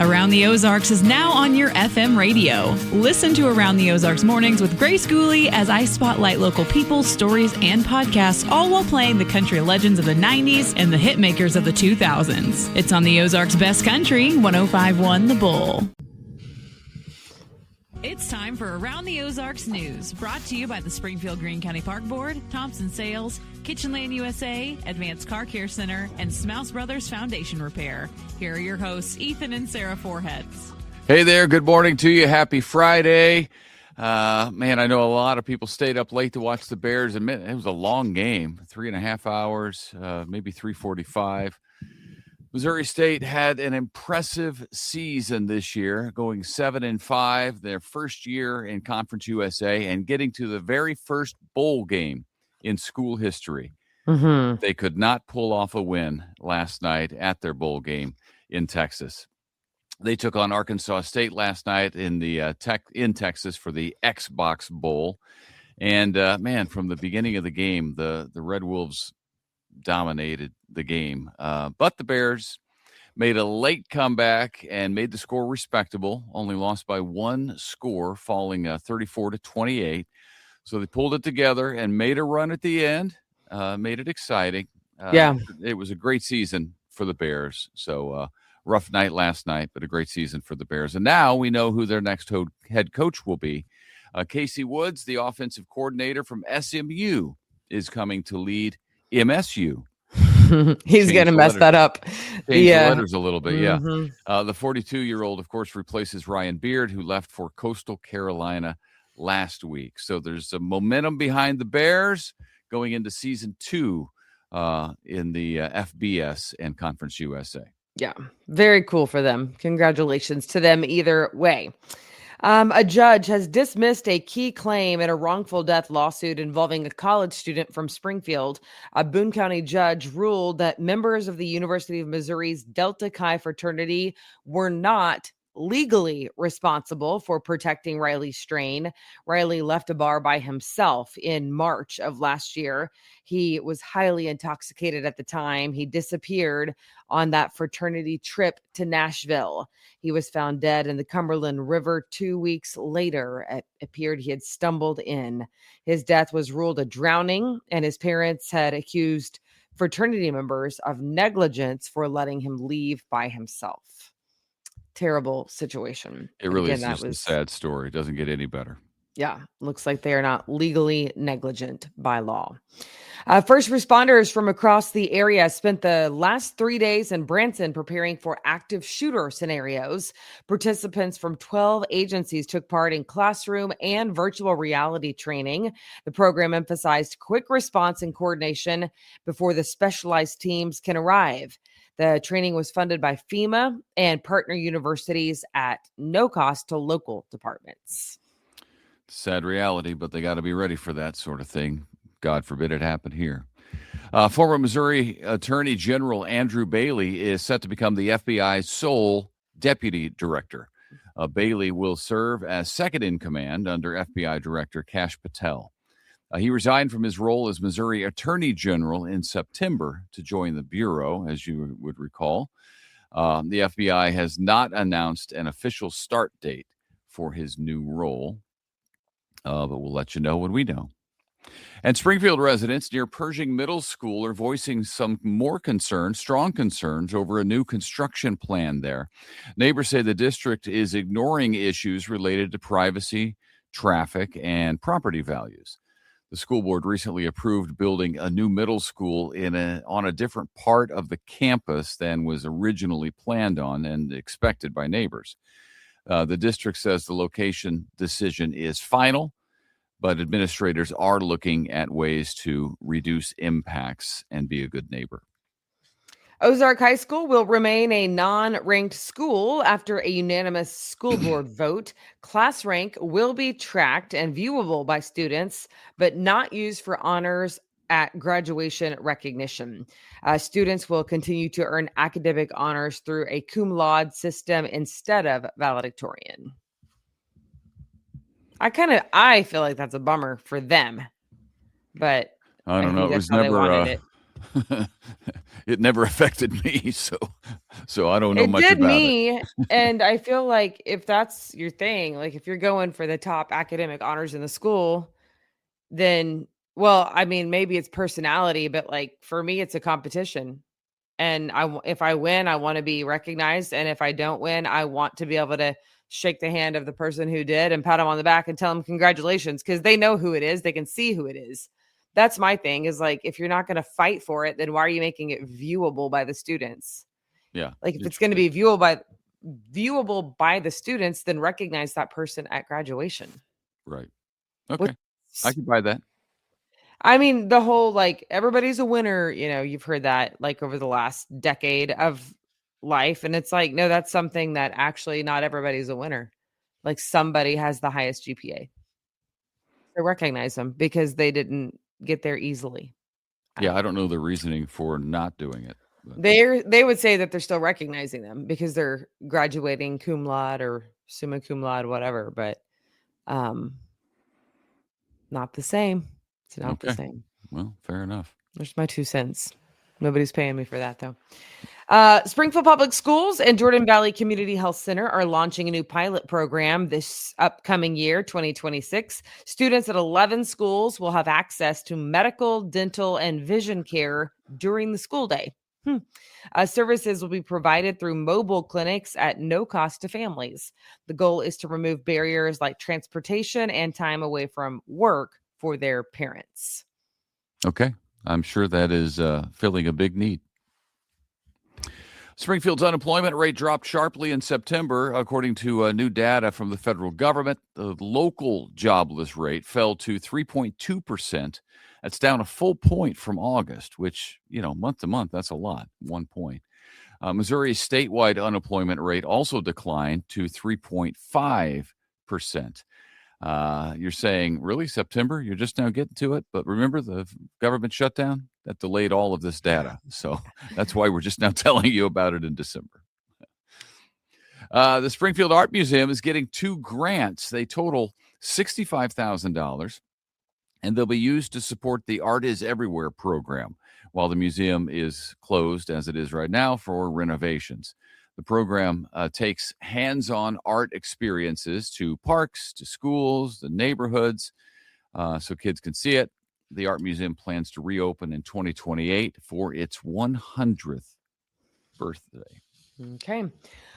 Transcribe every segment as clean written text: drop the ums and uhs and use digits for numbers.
Around the Ozarks is now on your FM radio. Listen to Around the Ozarks mornings with Grace Gooley as I spotlight local people, stories, and podcasts, all while playing the country legends of the 90s and the hit makers of the 2000s. It's on the Ozarks Best Country, 105.1 The Bull. It's time for Around the Ozarks News, brought to you by the Springfield Greene County Park Board, Thompson Sales, Kitchenland USA, Advanced Car Care Center, and Smouse Brothers Foundation Repair. Here are your hosts, Ethan and Sarah Foreheads. Hey there, good morning to you. Happy Friday. Man, I know a lot of people stayed up late to watch the Bears. It was a long game, 3.5 hours, maybe 3:45. Missouri State had an impressive season this year, going 7-5, their first year in Conference USA, and getting to the very first bowl game in school history. Mm-hmm. They could not pull off a win last night at their bowl game in Texas. They took on Arkansas State last night in Texas for the Xbox Bowl. And, man, from the beginning of the game, the Red Wolves dominated the game. But the Bears made a late comeback and made the score respectable, only lost by one score, falling 34-28. So they pulled it together and made a run at the end, made it exciting. It was a great season for the Bears. So rough night last night, but a great season for the Bears. And now we know who their next head coach will be. Casey Woods, the offensive coordinator from SMU, is coming to lead MSU. He's going to mess that up. Change the letters a little bit, yeah. The 42-year-old, of course, replaces Ryan Beard, who left for Coastal Carolina last week. So there's some momentum behind the Bears going into season 2 in the FBS and Conference USA. Yeah, very cool for them. Congratulations to them either way. A judge has dismissed a key claim in a wrongful death lawsuit involving a college student from Springfield. A Boone County judge ruled that members of the University of Missouri's Delta Chi fraternity were not legally responsible for protecting Riley Strain. Riley left a bar by himself in March of last year. He was highly intoxicated at the time. He disappeared on that fraternity trip to Nashville. He was found dead in the Cumberland River 2 weeks later. It appeared he had stumbled in. His death was ruled a drowning, and his parents had accused fraternity members of negligence for letting him leave by himself. Terrible situation. It really is just a sad story. It doesn't get any better. Yeah, looks like they are not legally negligent by law. First responders from across the area spent the last 3 days in Branson preparing for active shooter scenarios. Participants from 12 agencies took part in classroom and virtual reality training. The program emphasized quick response and coordination before the specialized teams can arrive. The training was funded by FEMA and partner universities at no cost to local departments. Sad reality, but they got to be ready for that sort of thing. God forbid it happen here. Former Missouri Attorney General Andrew Bailey is set to become the FBI's sole deputy director. Bailey will serve as second in command under FBI Director Kash Patel. He resigned from his role as Missouri Attorney General in September to join the Bureau, as you would recall. The FBI has not announced an official start date for his new role, but we'll let you know when we know. And Springfield residents near Pershing Middle School are voicing some more concerns, strong concerns, over a new construction plan there. Neighbors say the district is ignoring issues related to privacy, traffic, and property values. The school board recently approved building a new middle school on a different part of the campus than was originally planned on and expected by neighbors. The district says the location decision is final, but administrators are looking at ways to reduce impacts and be a good neighbor. Ozark High School will remain a non-ranked school after a unanimous school board vote. Class rank will be tracked and viewable by students, but not used for honors at graduation recognition. Students will continue to earn academic honors through a cum laude system instead of valedictorian. I feel like that's a bummer for them, but I don't know. It was never It never affected me, so I don't know It much did about it. me, and I feel like if that's your thing, like if you're going for the top academic honors in the school, then well, I mean, maybe it's personality, but like for me, it's a competition. And if I win, I want to be recognized, and if I don't win, I want to be able to shake the hand of the person who did and pat them on the back and tell them congratulations because they know who it is. They can see who it is. That's my thing is like if you're not going to fight for it, then why are you making it viewable by the students? Yeah, Like if it's going to be viewable by the students, then recognize that person at graduation. right. Which Okay, I can buy that. I mean, the whole like everybody's a winner, you've heard that like over the last decade of life. And it's like, no, that's something that actually not everybody's a winner. Like somebody has the highest GPA. So recognize them because they didn't get there easily. Yeah, I don't know the reasoning for not doing it. But They would say that they're still recognizing them because they're graduating cum laude or summa cum laude, whatever, but um not the same. It's not the okay, same. well, fair enough. There's my 2 cents. Nobody's paying me for that though. Springfield Public Schools and Jordan Valley Community Health Center are launching a new pilot program this upcoming year, 2026. Students at 11 schools will have access to medical, dental, and vision care during the school day. Services will be provided through mobile clinics at no cost to families. The goal is to remove barriers like transportation and time away from work for their parents. Okay, I'm sure that is filling a big need. Springfield's unemployment rate dropped sharply in September, according to new data from the federal government. The local jobless rate fell to 3.2%. That's down a full point from August, which, month to month, that's a lot, 1 point. Missouri's statewide unemployment rate also declined to 3.5%. You're saying, really, September? You're just now getting to it? But remember the government shutdown? That delayed all of this data. So that's why we're just now telling you about it in December. The Springfield Art Museum is getting 2 grants. They total $65,000, and they'll be used to support the Art is Everywhere program while the museum is closed, as it is right now, for renovations. The program takes hands-on art experiences to parks, to schools, the neighborhoods, so kids can see it. The Art Museum plans to reopen in 2028 for its 100th birthday. Okay.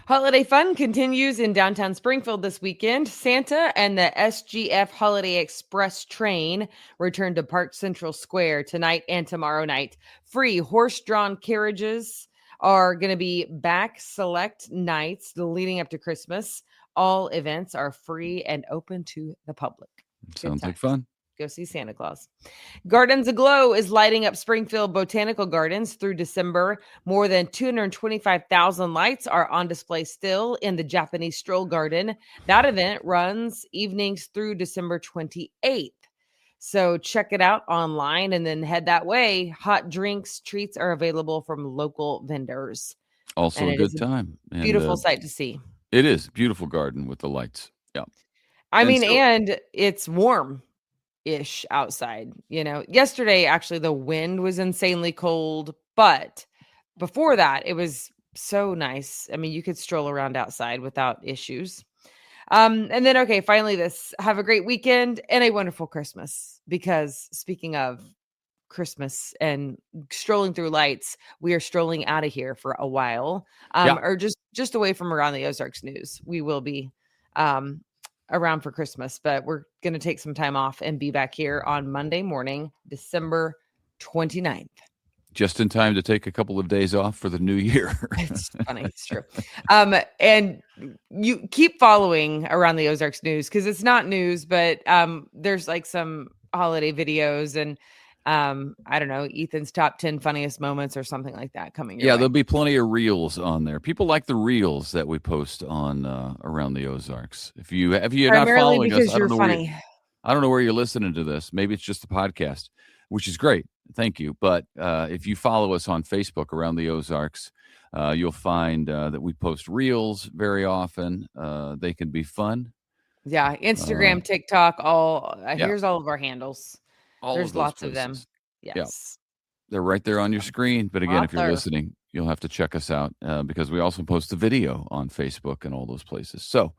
Holiday fun continues in downtown Springfield this weekend. Santa and the SGF Holiday Express train return to Park Central Square tonight and tomorrow night. Free horse-drawn carriages are going to be back select nights leading up to Christmas. All events are free and open to the public. Sounds like fun. Go see Santa Claus. Gardens Aglow is lighting up Springfield Botanical Gardens through December. More than 225,000 lights are on display still in the Japanese Stroll Garden. That event runs evenings through December 28th. So check it out online and then head that way. Hot drinks, treats are available from local vendors. Also a good time. Beautiful sight to see. It is. Beautiful garden with the lights. Yeah. And it's warm. Ish outside. Yesterday actually the wind was insanely cold, but before that it was so nice. I mean, you could stroll around outside without issues. And then finally have a great weekend and a wonderful Christmas, because speaking of Christmas and strolling through lights, we are strolling out of here for a while, or just away from Around the Ozarks News. We will be around for Christmas, but we're going to take some time off and be back here on Monday morning, December 29th. Just in time to take a couple of days off for the new year. It's funny. It's true. And you keep following Around the Ozarks News, because it's not news, but there's like some holiday videos and I don't know, Ethan's top 10 funniest moments or something like that coming your way. There'll be plenty of reels on there. People like the reels that we post on Around the Ozarks. If you're not following us, I don't know where you're listening to this. Maybe it's just the podcast, which is great. Thank you. But if you follow us on Facebook, Around the Ozarks, you'll find that we post reels very often. They can be fun. Yeah, Instagram, TikTok, here's all of our handles. There's lots of them. Yes. They're right there on your screen. But again, if you're Author. listening, you'll have to check us out because we also post the video on Facebook and all those places. So,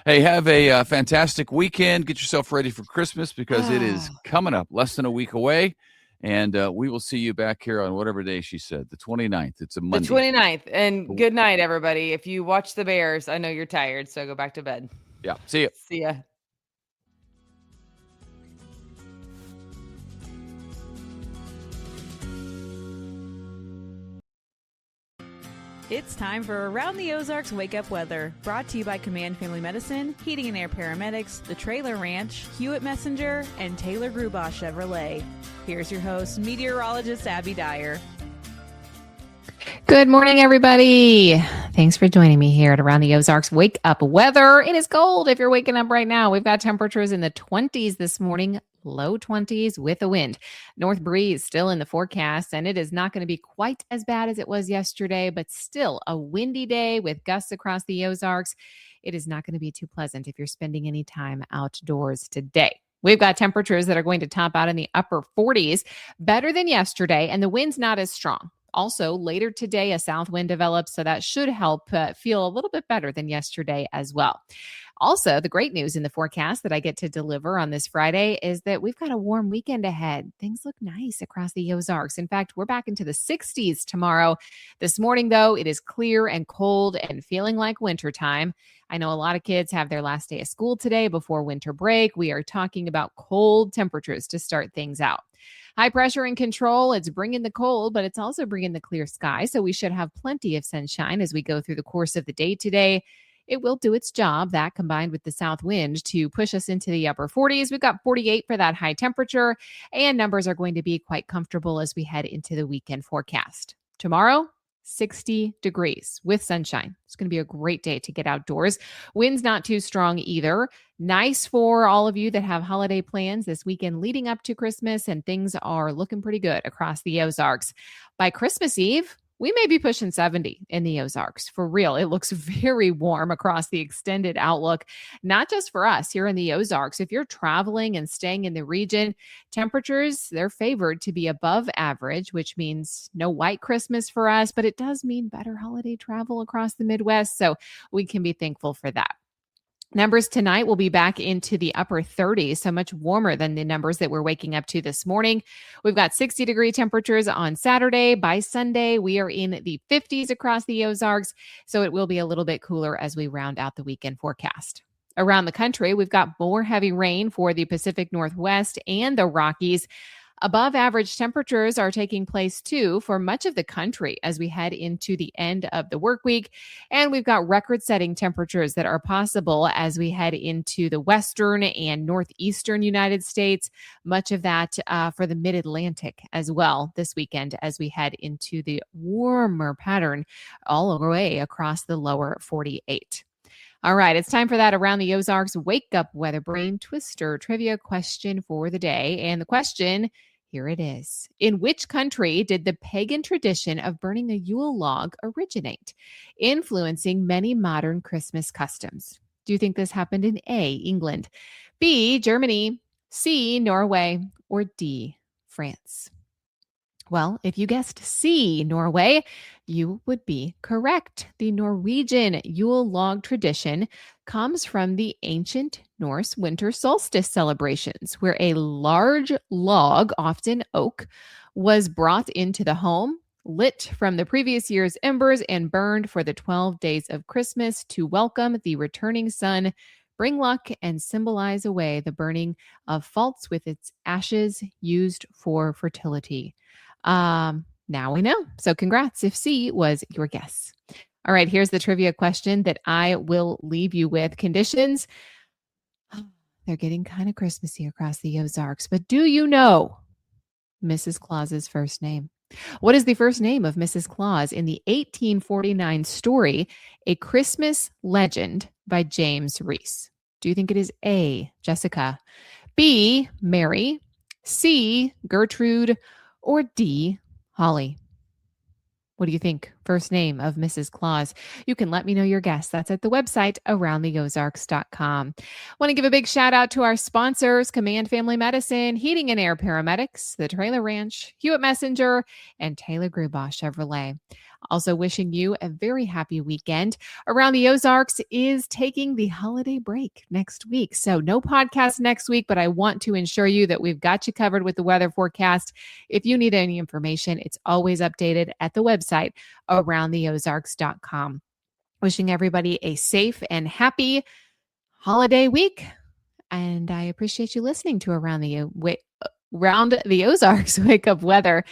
hey, have a fantastic weekend. Get yourself ready for Christmas because it is coming up less than a week away. And we will see you back here on whatever day she said, the 29th. It's a Monday. The 29th. And good night, everybody. If you watch the Bears, I know you're tired, so go back to bed. Yeah. See you. See ya. It's time for Around the Ozarks Wake Up Weather, brought to you by Command Family Medicine, Heating and Air Paramedics, The Trailer Ranch, Hewitt Messenger, and Taylor Grubaugh Chevrolet. Here's your host, meteorologist Abby Dyer. Good morning, everybody. Thanks for joining me here at Around the Ozarks Wake Up Weather. It is cold if you're waking up right now. We've got temperatures in the 20s this morning, low 20s with a wind. North breeze still in the forecast, and it is not going to be quite as bad as it was yesterday, but still a windy day with gusts across the Ozarks. It is not going to be too pleasant if you're spending any time outdoors today. We've got temperatures that are going to top out in the upper 40s, better than yesterday, and the wind's not as strong. Also, later today, a south wind develops, so that should help feel a little bit better than yesterday as well. Also, the great news in the forecast that I get to deliver on this Friday is that we've got a warm weekend ahead. Things look nice across the Ozarks. In fact, we're back into the 60s tomorrow. This morning, though, it is clear and cold and feeling like wintertime. I know a lot of kids have their last day of school today before winter break. We are talking about cold temperatures to start things out. High pressure and control, it's bringing the cold, but it's also bringing the clear sky. So we should have plenty of sunshine as we go through the course of the day today. It will do its job, that combined with the south wind, to push us into the upper 40s. We've got 48 for that high temperature, and numbers are going to be quite comfortable as we head into the weekend forecast. Tomorrow, 60 degrees with sunshine. It's going to be a great day to get outdoors. Wind's not too strong either. Nice for all of you that have holiday plans this weekend leading up to Christmas, and things are looking pretty good across the Ozarks. By Christmas Eve, we may be pushing 70 in the Ozarks. For real, it looks very warm across the extended outlook, not just for us here in the Ozarks. If you're traveling and staying in the region, temperatures, they're favored to be above average, which means no white Christmas for us, but it does mean better holiday travel across the Midwest, so we can be thankful for that. Numbers tonight will be back into the upper 30s, so much warmer than the numbers that we're waking up to this morning. We've got 60-degree temperatures on Saturday. By Sunday, we are in the 50s across the Ozarks, so it will be a little bit cooler as we round out the weekend forecast. Around the country, we've got more heavy rain for the Pacific Northwest and the Rockies. Above average temperatures are taking place too for much of the country as we head into the end of the work week. And we've got record-setting temperatures that are possible as we head into the western and northeastern United States, much of that for the mid-Atlantic as well this weekend as we head into the warmer pattern all the way across the lower 48. All right, it's time for that Around the Ozarks Wake Up Weather Brain Twister trivia question for the day. And the question, here it is. In which country did the pagan tradition of burning a Yule log originate, influencing many modern Christmas customs? Do you think this happened in A, England, B, Germany, C, Norway, or D, France? Well, if you guessed C, Norway, you would be correct. The Norwegian Yule log tradition comes from the ancient Norse winter solstice celebrations, where a large log, often oak, was brought into the home, lit from the previous year's embers, and burned for the 12 days of Christmas to welcome the returning sun, bring luck, and symbolize away the burning of faults with its ashes used for fertility. Now we know. So congrats if C was your guess. All right, here's the trivia question that I will leave you with. Conditions, they're getting kind of Christmassy across the Ozarks, but do you know Mrs. Claus's first name? What is the first name of Mrs. Claus in the 1849 story, A Christmas Legend by James Reese? Do you think it is A, Jessica, B, Mary, C, Gertrude, or D, Holly? What do you think? first name of Mrs. Claus. You can let me know your guess. That's at the website aroundtheozarks.com. Want to give a big shout out to our sponsors, Command Family Medicine, Heating and Air Paramedics, The Trailer Ranch, Hewitt Messenger, and Taylor Grubaugh Chevrolet. Also wishing you a very happy weekend. Around the Ozarks is taking the holiday break next week. So no podcast next week, but I want to ensure you that we've got you covered with the weather forecast. If you need any information, it's always updated at the website aroundtheozarks.com. Wishing everybody a safe and happy holiday week. And I appreciate you listening to Around the Ozarks Wake Up Weather.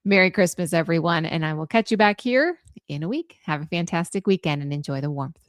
Merry Christmas, everyone. And I will catch you back here in a week. Have a fantastic weekend and enjoy the warmth.